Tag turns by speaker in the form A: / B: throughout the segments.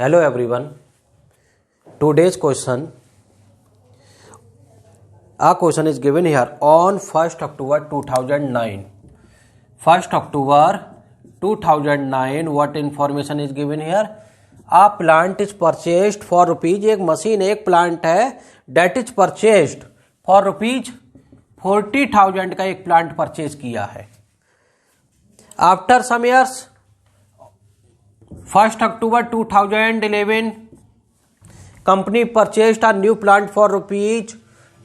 A: Hello everyone. Today's question. A question is given here on 1st October 2009. 1st October 2009. What information is given here? A plant is purchased for rupees. एक machine एक plant है that is purchased for rupees 40,000 का एक plant purchase किया है. After some years 1st October 2011 company purchased a new plant for rupees.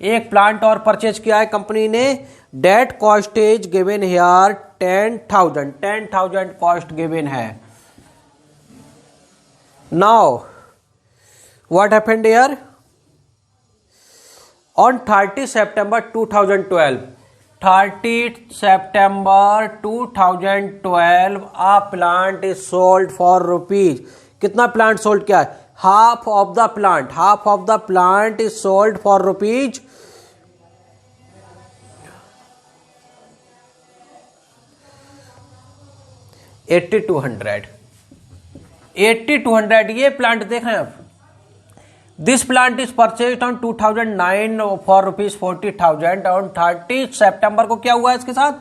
A: एक plant और purchase किया है कंपनी ने. That cost is given here 10,000 cost given है. Now what happened here on 30 September 2012. 30 September 2012 a plant is sold for rupees. कितना plant sold किया है? half of the plant is sold for rupees 8200. ये plant देख रहे हैं आप. This plant is purchased on 2009 for rupees 40,000. On 30 September को क्या हुआ है इसके साथ?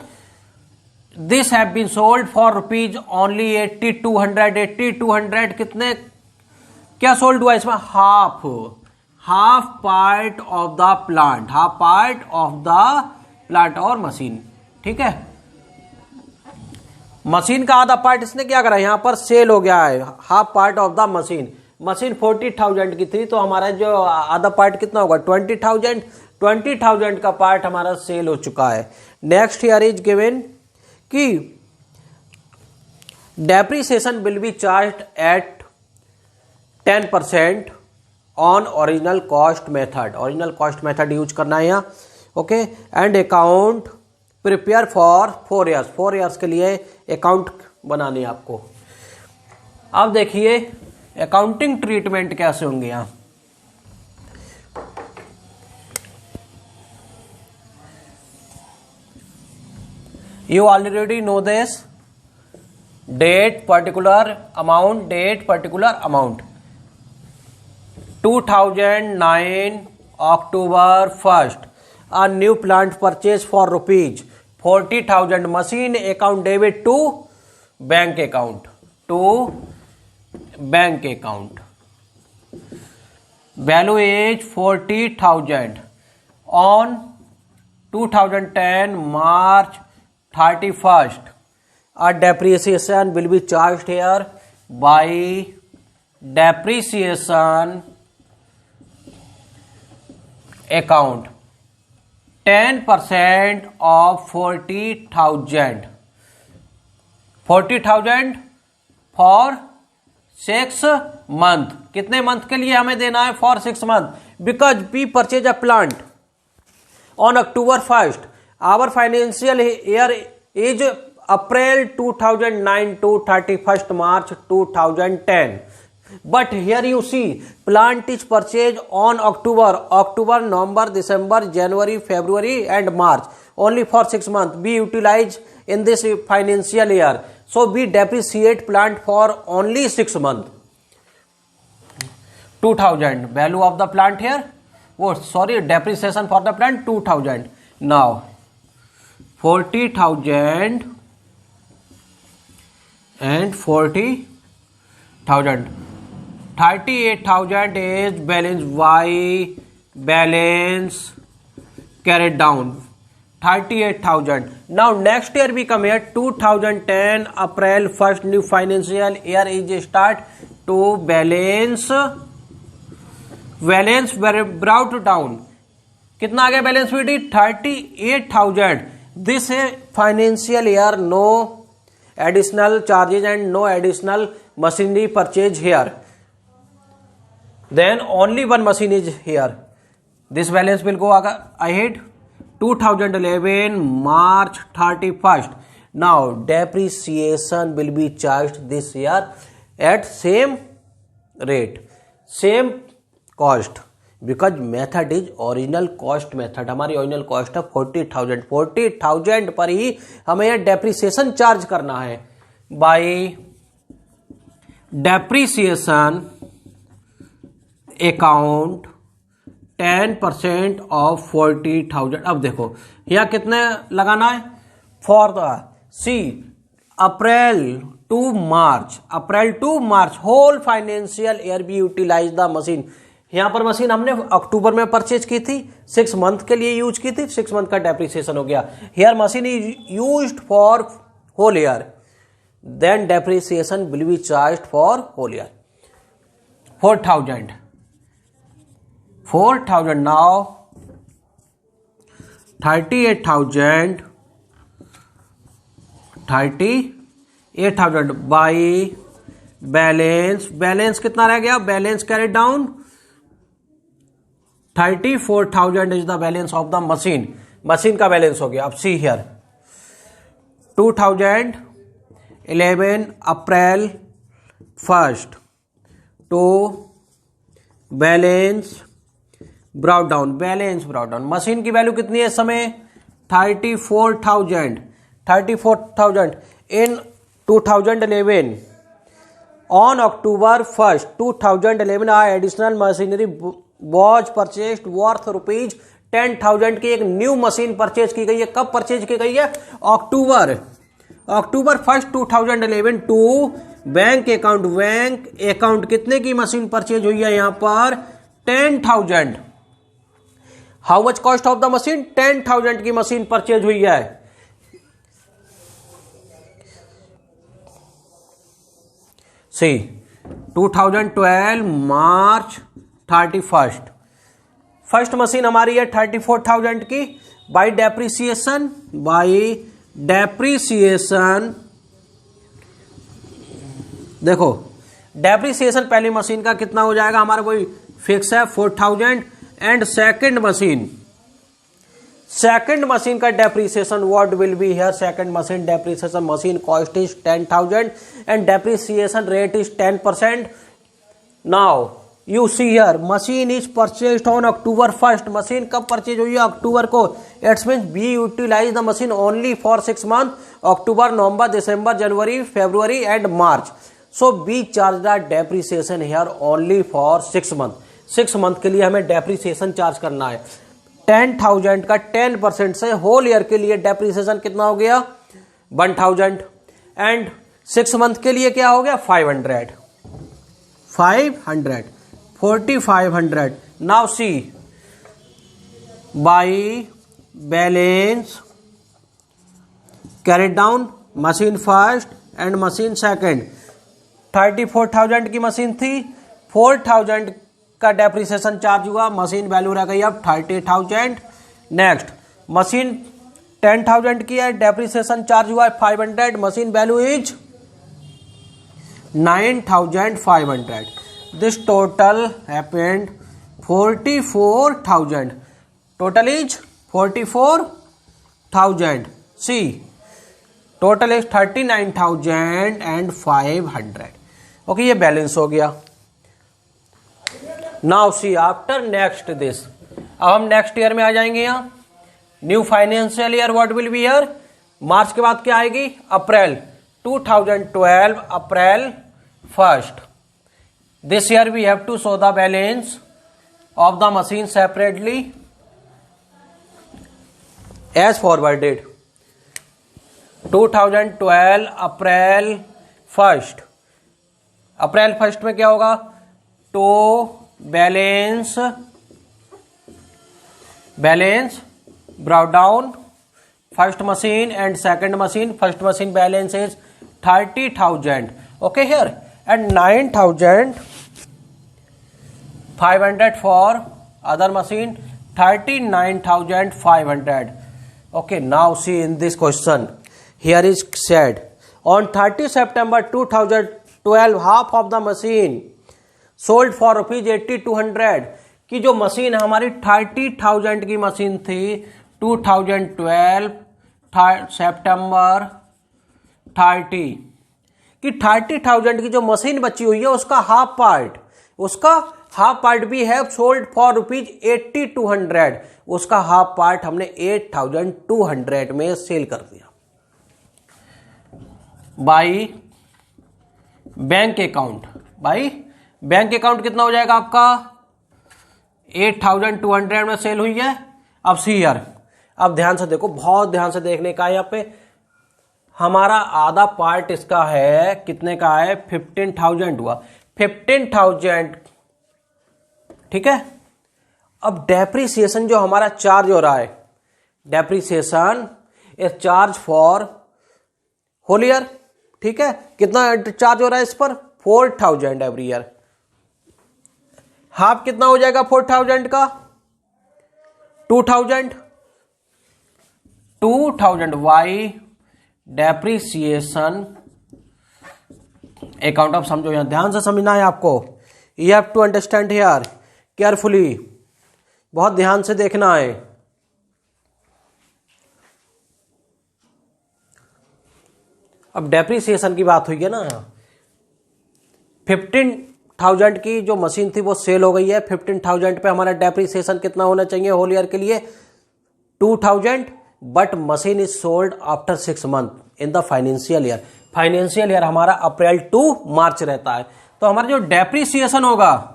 A: This have been sold for rupees only 8200. कितने क्या सोल्ड हुआ इसमें? Half part of the plant और मशीन. ठीक है, मशीन का आधा पार्ट इसने क्या करा, यहां पर सेल हो गया है. Half part of the machine 40,000 की थी, तो हमारा जो आधा पार्ट कितना होगा? 20,000 का पार्ट हमारा सेल हो चुका है. नेक्स्ट ईयर इज गिवन कि depreciation will be charged at 10% on original cost method use करना है यहाँ. Okay, and account prepare for 4 years. 4 years के लिए अकाउंट बनाने हैं आपको. अब देखिए अकाउंटिंग ट्रीटमेंट कैसे होंगे यहां. You already know this. Date particular amount 2009 October 1st a new plant purchase for rupees 40,000. machine account debit to bank account. Value is 40,000. on 2010 March 31st a depreciation will be charged here by depreciation account 10% of 40,000 for 6 month. कितने month के लिए हमें देना है? For 6 month. Because we purchase a plant on October 1st. Our financial year is April 2009 to 31st March 2010. But here you see plant is purchased on October, November, December, January, February and March. Only for 6 months we utilize in this financial year. So we depreciate plant for only 6 months. 2,000 value of the plant here. Depreciation for the plant 2,000. Now 40,000 and 40,000. 38,000 is balance. Why balance carried down? 38,000. Now next year we come here 2010 April 1st new financial year is start to balance brought down. कितना आ गया balance sheet? 38,000. This financial year no additional charges and no additional machinery purchase here. Then only one machine is here. This balance will go ahead. 2011 March 31st. Now depreciation will be charged this year at same rate, same cost, because method is original cost method. हमारी original cost है 40,000 पर ही हमें यह depreciation charge करना है. By depreciation account 10% of 40,000। अब देखो यहाँ कितने लगाना है, for the see April to March whole financial year be utilize the machine. यहां पर मशीन हमने अक्टूबर में परचेज की थी, 6 मंथ के लिए यूज की थी, 6 मंथ का डेप्रिसिएशन हो गया। Here machine is used for whole year, then depreciation will be charged for whole year. 4,000 now 38,000 by balance कितना रह गया, balance carry down 34,000 is the balance of the machine का बैलेंस हो गया। अब see here 2011 April 1 to balance brought down machine की value कितनी है इस समय, 34,000 in 2011 on October 1 2011 additional machinery was purchased worth ₹10,000 की एक न्यू मशीन परचेज की गई है। कब परचेज की गई है, अक्टूबर 1 2011 टू बैंक अकाउंट कितने की मशीन परचेज हुई है यहां पर 10,000। How much cost of the machine, 10,000 की मशीन परचेज हुई है। सी 2012 मार्च 31 फर्स्ट मशीन हमारी है 34,000 की। बाई डेप्रिसिएशन देखो डेप्रिसिएशन पहली मशीन का कितना हो जाएगा हमारा, कोई फिक्स है 4,000 एंड सेकंड मशीन का depreciation what will be here, second machine depreciation machine cost is 10,000 and depreciation rate is 10%। Now you see here machine is purchased on October 1। Machine कब परचेज हुई है, अक्टूबर को। It's means be utilize the machine only for 6 month, October, November, December, January, February and March. So B charge the depreciation here only for 6 month. 6 month के लिए हमें depreciation charge करना है। 10,000 का 10% से होल ईयर के लिए डेप्रिसिएशन कितना हो गया 1,000 एंड 6 मंथ के लिए क्या हो गया 500 4,500। Now see by balance carry down machine first and machine second. 34,000 की मशीन थी, 4,000 का डेप्रिसिएशन चार्ज हुआ, मशीन वैल्यू रह गई अब 30,000। नेक्स्ट मशीन 10,000 की है, डेप्रिसिएशन चार्ज हुआ 500, machine value is 9,500। This total happened 44,000, total is 44,000। See total is 39,500। Okay ये बैलेंस हो गया। Now see after next this, अब हम नेक्स्ट ईयर में आ जाएंगे। यहां new financial year what will be year, मार्च के बाद क्या आएगी अप्रैल 2012 April 1। This year we have to show the balance of the machine separately as forwarded. 2012 April 1 में क्या होगा, तो balance brought down first machine and second machine. First machine balance is 30,000 okay here and 9,500 for other machine 39,500। okay now see in this question here is said on 30 September 2012 half of the machine sold for ₹80,200 की जो machine हमारी 30,000 की machine थी 2012 सितंबर 30 कि 30,000 की जो machine बची हुई है उसका हाफ पार्ट भी है सोल्ड फॉर ₹8200। उसका हाफ पार्ट हमने 8,200 में सेल कर दिया। बाई बैंक अकाउंट कितना हो जाएगा आपका 8,200 में सेल हुई है। अब सी ईयर, अब ध्यान से देखो, बहुत ध्यान से देखने का है। यहाँ पे हमारा आधा पार्ट इसका है, कितने का है, 15,000 हुआ, 15,000, ठीक है। अब डेप्रीसिएशन जो हमारा चार्ज हो रहा है, depreciation is charge for whole year, ठीक है। कितना चार्ज हो रहा है इस पर, 4,000 एवरी ईयर। हाफ कितना हो जाएगा 4,000 का, 2,000 वाई डेप्रीसिएशन अकाउंट। अब समझो, यहां ध्यान से समझना है आपको, you have to understand here carefully, बहुत ध्यान से देखना है। अब डेप्रीसिएशन की बात हुई है ना, 15,000 की जो मशीन थी वो सेल हो गई है, 15,000 पे हमारा डेप्रीसिएशन कितना होना चाहिए होल ईयर के लिए, 2,000, but machine is sold after 6 month in the financial year. Financial year हमारा अप्रैल टू मार्च रहता है, तो हमारा जो डेप्रीसिएशन होगा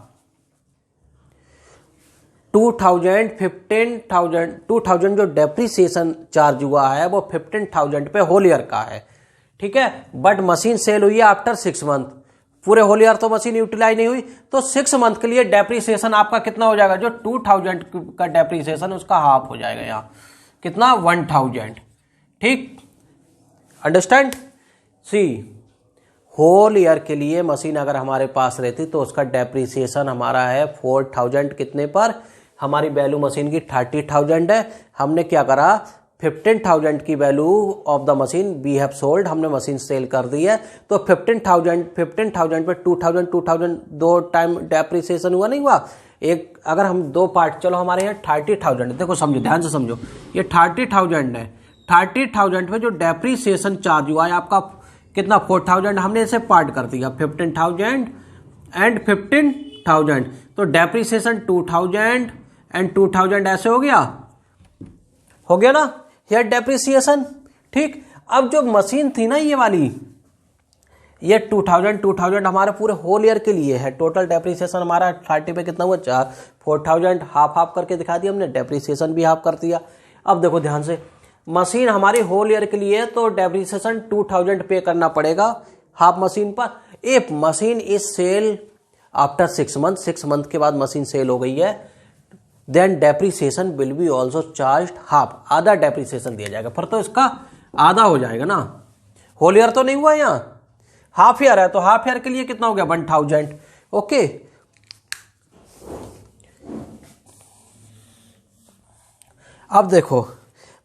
A: 2,000, 15,000, 2,000 जो डेप्रीसिएशन चार्ज हुआ है वो 15,000 पे होल ईयर का है, ठीक है। बट मशीन सेल हुई है आफ्टर 6 मंथ, पूरे होल ईयर तो मशीन यूटिलाइज नहीं हुई, तो 6 मंथ के लिए डेप्रीसिएशन आपका कितना हो जाएगा, जो 2,000 का डेप्रीसिएशन उसका हाफ हो जाएगा, यहाँ कितना 1,000, ठीक, अंडरस्टैंड। सी होल ईयर के लिए मशीन अगर हमारे पास रहती तो उसका डेप्रीसिएशन हमारा है 4,000, कितने पर, हमारी वैल्यू मशीन की 30,000 है, हमने क्या करा 15,000 की value of the machine we have sold, हमने मशीन सेल कर दी है, तो 15,000 पे 2,000 दो टाइम डेप्रीसिएशन हुआ, नहीं हुआ एक, अगर हम दो पार्ट, चलो हमारे यहाँ 30,000, देखो समझो, ध्यान से समझो, ये 30,000 है, 30,000 पे जो डेप्रीसिएशन चार्ज हुआ है आपका कितना 4,000, हमने इसे पार्ट कर दिया 15,000 एंड 15,000, तो डेप्रीसिएशन 2,000 एंड 2,000 ऐसे हो गया ना, ये डेप्रीसिएशन, ठीक। अब जो मशीन थी ना ये वाली, ये 2,000 हमारे पूरे होल ईयर के लिए है, टोटल डेप्रीसिएशन हमारा 30 पे कितना हुआ 4,000, हाफ करके दिखा दिया हमने, डेप्रीसिएशन भी हाफ कर दिया। अब देखो ध्यान से, मशीन हमारी होल ईयर के लिए तो डेप्रीसिएशन 2,000 पे करना पड़ेगा हाफ मशीन पर। A machine is sale after 6 month, 6 month के बाद मशीन सेल हो गई है, then depreciation will be also charge half, आधा डेप्रीसिएशन दिया जाएगा, फिर तो इसका आधा हो जाएगा ना, होल ईयर तो नहीं हुआ, यहाँ हाफ ईयर है, तो हाफ ईयर के लिए कितना हो गया 1,000, ओके। अब देखो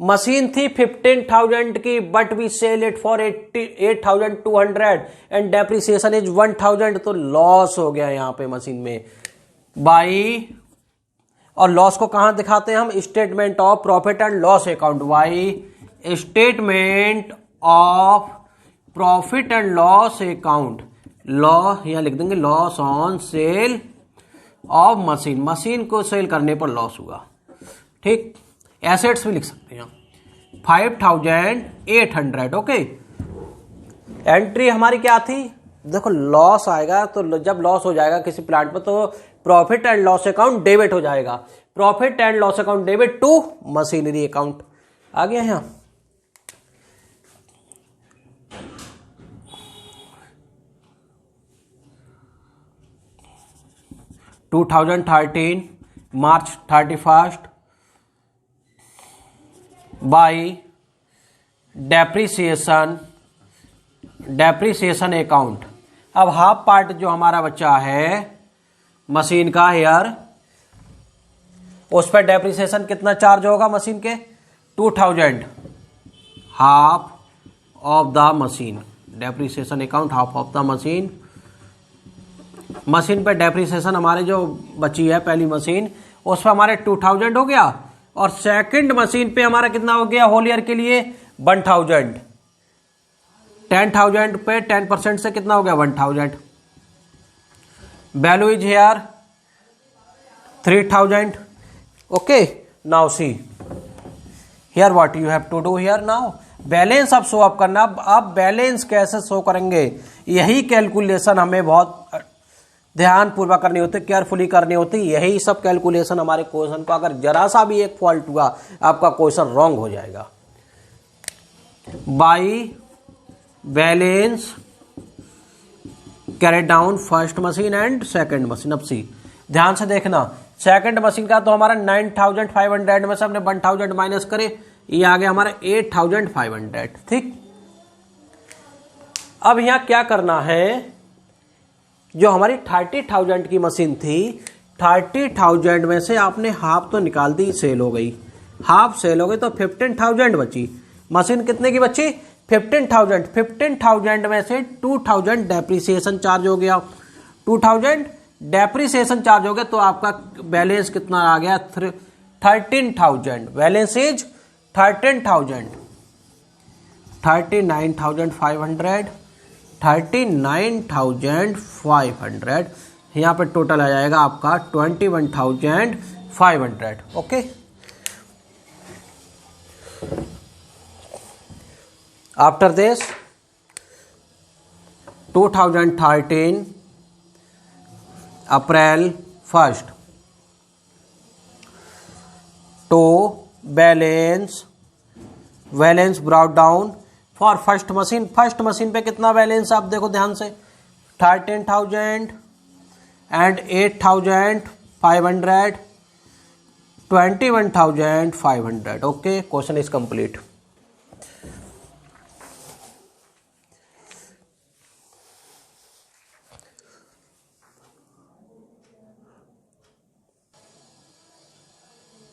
A: मशीन थी 15,000 की, but we sell it for 8,200 and depreciation is 1,000, तो लॉस हो गया यहाँ पे मशीन में बाई, और लॉस को कहां दिखाते हैं हम, statement of profit and loss account, Y statement of profit and loss account, law यहां लिख देंगे, loss on sale of machine, machine को सेल करने पर लॉस हुआ, ठीक। एसेट्स भी लिख सकते हैं 5,800, ओके। एंट्री हमारी क्या थी, देखो लॉस आएगा, तो जब लॉस हो जाएगा किसी प्लांट में तो profit and loss account debit हो जाएगा, profit and loss account debit to machinery account, आ गया यहां। (2013) March 31st by depreciation account. अब हाफ पार्ट जो हमारा बच्चा है मशीन का हेयर, उस पर डेप्रीसिएशन कितना चार्ज होगा मशीन के 2,000, half of the machine, depreciation account half of the machine. Machine पे डेप्रीसिएशन हमारे जो बची है पहली मशीन, उस पर हमारे 2,000 हो गया, और सेकंड मशीन पे हमारा कितना हो गया होल ईयर के लिए 1,000, 10,000 पे 10% से कितना हो गया 1,000, value is here 3,000, okay. Now see here what you have to do here, now balance अब शो अप करना। अब बैलेंस कैसे शो करेंगे, यही कैलकुलेशन हमें बहुत ध्यान पूर्वक करनी होती, केयरफुली करनी होती। यही सब कैलकुलेशन हमारे क्वेश्चन को, अगर जरा सा भी एक फॉल्ट हुआ आपका क्वेश्चन रॉन्ग हो जाएगा। By balance carry down first machine and second machine. अब सी ध्यान से देखना, सेकंड मशीन का तो हमारा 9500 में से हमने 1000 माइनस करे, ये आ गया हमारा 8500। ठीक, अब यहां क्या करना है, जो हमारी 30,000 की मशीन थी, 30,000 में से आपने हाफ तो निकाल दी, सेल हो गई, हाफ सेल हो गई तो 15,000 बची। मशीन कितने की बची? 15,000। 15,000 में से 2,000 डेप्रिसिएशन चार्ज हो गया, 2,000 डेप्रिसिएशन चार्ज हो गया, तो आपका बैलेंस कितना आ गया? 13,000। Balance is 13,000, 39,500, 39,500। यहां पे टोटल आ जाएगा आपका 21,500। ओके, आफ्टर दिस 2013 अप्रैल 1 तो balance brought down for first machine. First machine पे कितना बैलेंस आप देखो ध्यान से, 13,000 and 8,500, 21,500। Okay, question is complete.